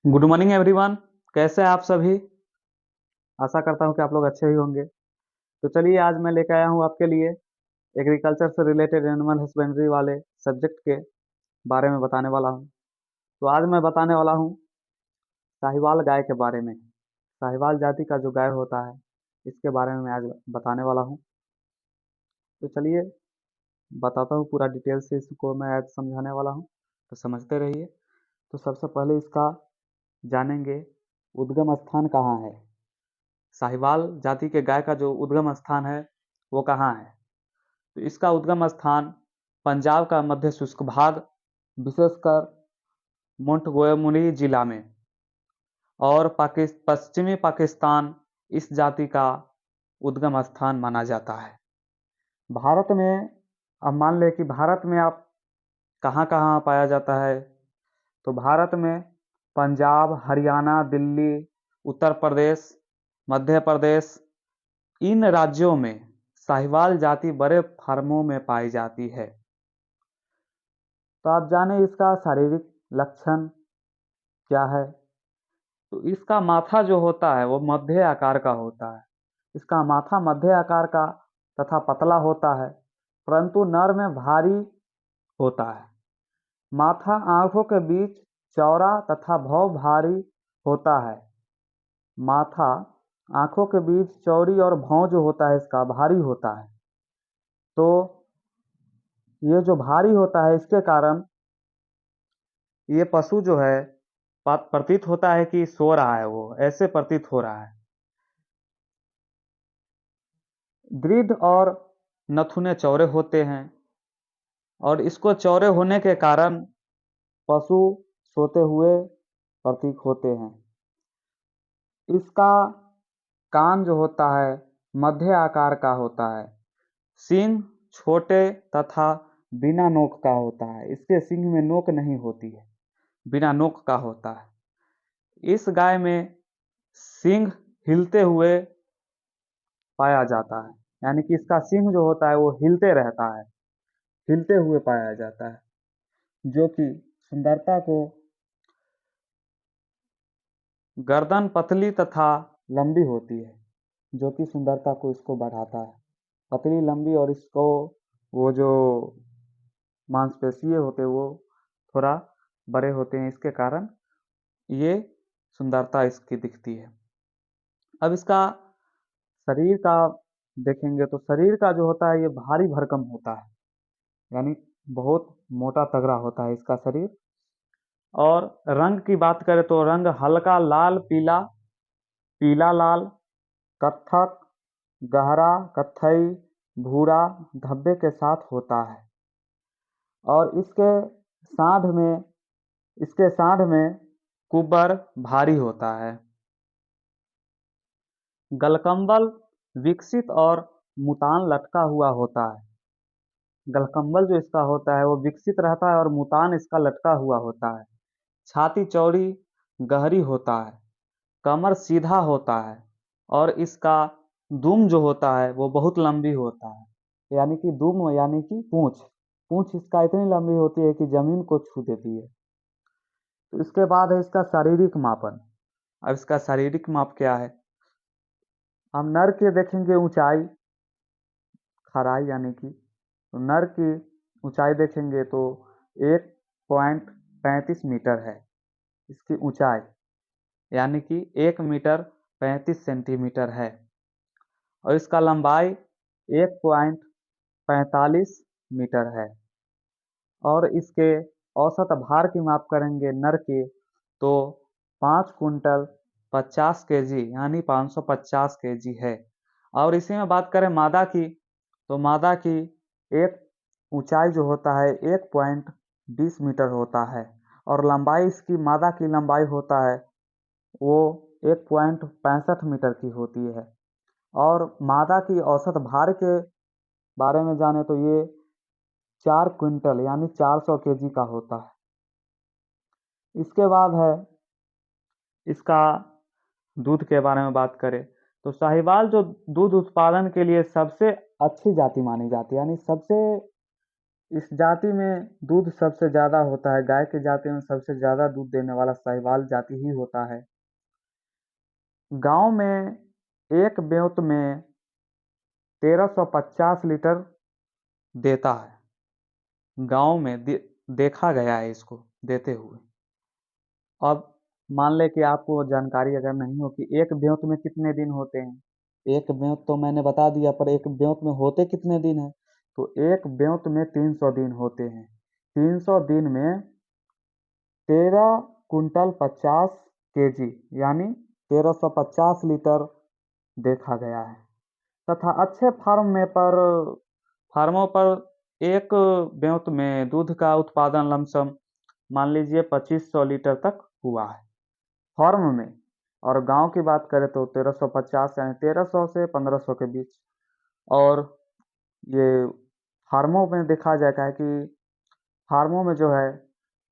Good morning everyone. कैसे हैं आप सभी? आशा करता हूं कि आप लोग अच्छे ही होंगे। तो चलिए, आज मैं लेकर आया हूं आपके लिए एग्रीकल्चर से रिलेटेड एनिमल हस्बेंड्री वाले सब्जेक्ट के बारे में बताने वाला हूं। तो आज मैं बताने वाला हूं साहिवाल गाय के बारे में। साहिवाल जाति का जो गाय होता है, इसके बारे में मैं आज बताने वाला हूं। तो चलिए, बताता हूँ पूरा डिटेल से, इसको मैं आज समझाने वाला हूँ, तो समझते रहिए। तो सबसे पहले इसका जानेंगे उद्गम स्थान कहाँ है। साहिवाल जाति के गाय का जो उद्गम स्थान है वो कहाँ है? तो इसका उद्गम स्थान पंजाब का मध्य शुष्क भाग, विशेषकर मोंटगोमरी जिला में, और पश्चिमी पाकिस्तान इस जाति का उद्गम स्थान माना जाता है। भारत में, अब मान लें कि भारत में आप कहाँ कहाँ पाया जाता है, तो भारत में पंजाब, हरियाणा, दिल्ली, उत्तर प्रदेश, मध्य प्रदेश, इन राज्यों में साहिवाल जाति बड़े फार्मों में पाई जाती है। तो आप जाने इसका शारीरिक लक्षण क्या है। तो इसका माथा जो होता है वो मध्य आकार का होता है। इसका माथा मध्य आकार का तथा पतला होता है, परंतु नर में भारी होता है। माथा आंखों के बीच चौड़ा तथा भौं भारी होता है। माथा आंखों के बीच चौड़ी और भौं जो होता है इसका भारी होता है। तो ये जो भारी होता है, इसके कारण ये पशु जो है, प्रतीत होता है कि सो रहा है, वो ऐसे प्रतीत हो रहा है। दृढ़ और नथुने चौड़े होते हैं, और इसको चौड़े होने के कारण पशु सोते हुए प्रतीत होते हैं। इसका कान जो होता है मध्य आकार का होता है। सींग छोटे तथा बिना नोक का होता है। इसके सींग में नोक नहीं होती है, बिना नोक का होता है। इस गाय में सींग हिलते हुए पाया जाता है, यानी कि इसका सींग जो होता है वो हिलते रहता है, हिलते हुए पाया जाता है, जो कि सुंदरता को, गर्दन पतली तथा लंबी होती है, जो कि सुंदरता को इसको बढ़ाता है। पतली लंबी, और इसको वो जो मांसपेशियां होते हैं वो थोड़ा बड़े होते हैं, इसके कारण ये सुंदरता इसकी दिखती है। अब इसका शरीर का देखेंगे तो शरीर का जो होता है ये भारी भरकम होता है, यानी बहुत मोटा तगड़ा होता है इसका शरीर। और रंग की बात करें तो रंग हल्का लाल पीला, पीला लाल, कत्थक, गहरा कत्थई, भूरा धब्बे के साथ होता है। और इसके साँढ़ में कुबर भारी होता है। गलकम्बल विकसित और मुतान लटका हुआ होता है। गलकम्बल जो इसका होता है वो विकसित रहता है और मुतान इसका लटका हुआ होता है। छाती चौड़ी गहरी होता है। कमर सीधा होता है, और इसका दुम जो होता है वो बहुत लंबी होता है, यानी कि दुम यानी कि पूंछ, पूंछ इसका इतनी लंबी होती है कि जमीन को छू देती है। तो इसके बाद है इसका शारीरिक मापन। अब इसका शारीरिक माप क्या है? हम नर के देखेंगे ऊंचाई, खराई, यानी कि तो नर की ऊंचाई देखेंगे तो 1.35 मीटर है इसकी ऊंचाई, यानी कि 1 मीटर 35 सेंटीमीटर है। और इसका लंबाई 1.45 मीटर है। और इसके औसत भार की माप करेंगे नर के तो 5 कुंटल 50 केजी, यानी 550 केजी है। और इसी में बात करें मादा की, तो मादा की एक ऊंचाई जो होता है 1.20 मीटर होता है, और लंबाई इसकी मादा की लंबाई होता है वो 1.65 मीटर की होती है। और मादा की औसत भार के बारे में जाने तो ये 4 क्विंटल यानी 400 केजी का होता है। इसके बाद है इसका दूध के बारे में बात करें तो साहिवाल जो दूध उत्पादन के लिए सबसे अच्छी जाति मानी जाती है, यानी सबसे इस जाति में दूध सबसे ज़्यादा होता है। गाय की जाति में सबसे ज़्यादा दूध देने वाला साहिवाल जाति ही होता है। गांव में एक ब्योत में 1350 लीटर देता है। गांव में देखा गया है इसको देते हुए। अब मान ले कि आपको जानकारी अगर नहीं हो कि एक ब्योत में कितने दिन होते हैं। एक ब्योत तो मैंने बता दिया, पर एक ब्योत में होते कितने दिन हैं? तो एक ब्योत में 300 दिन होते हैं। 300 दिन में 13 कुंटल 50 केजी यानी 1350 लीटर देखा गया है। तथा अच्छे फार्मों पर एक ब्योत में दूध का उत्पादन लमसम मान लीजिए 2500 लीटर तक हुआ है फार्म में। और गांव की बात करें तो 1350 यानी 1300 से 1500 के बीच। और ये फार्मों में देखा जाएगा कि फार्मों में जो है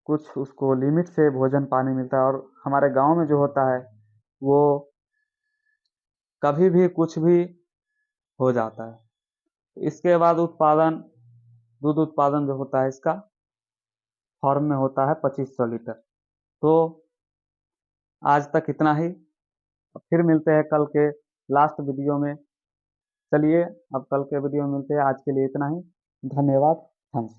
कुछ उसको लिमिट से भोजन पानी मिलता है, और हमारे गांव में जो होता है वो कभी भी कुछ भी हो जाता है। इसके बाद दूध उत्पादन जो होता है इसका फार्म में होता है 2500 लीटर। तो आज तक इतना ही। फिर मिलते हैं कल के लास्ट वीडियो में। चलिए अब कल के वीडियो में मिलते हैं। आज के लिए इतना ही। धन्यवाद। थैंक्स।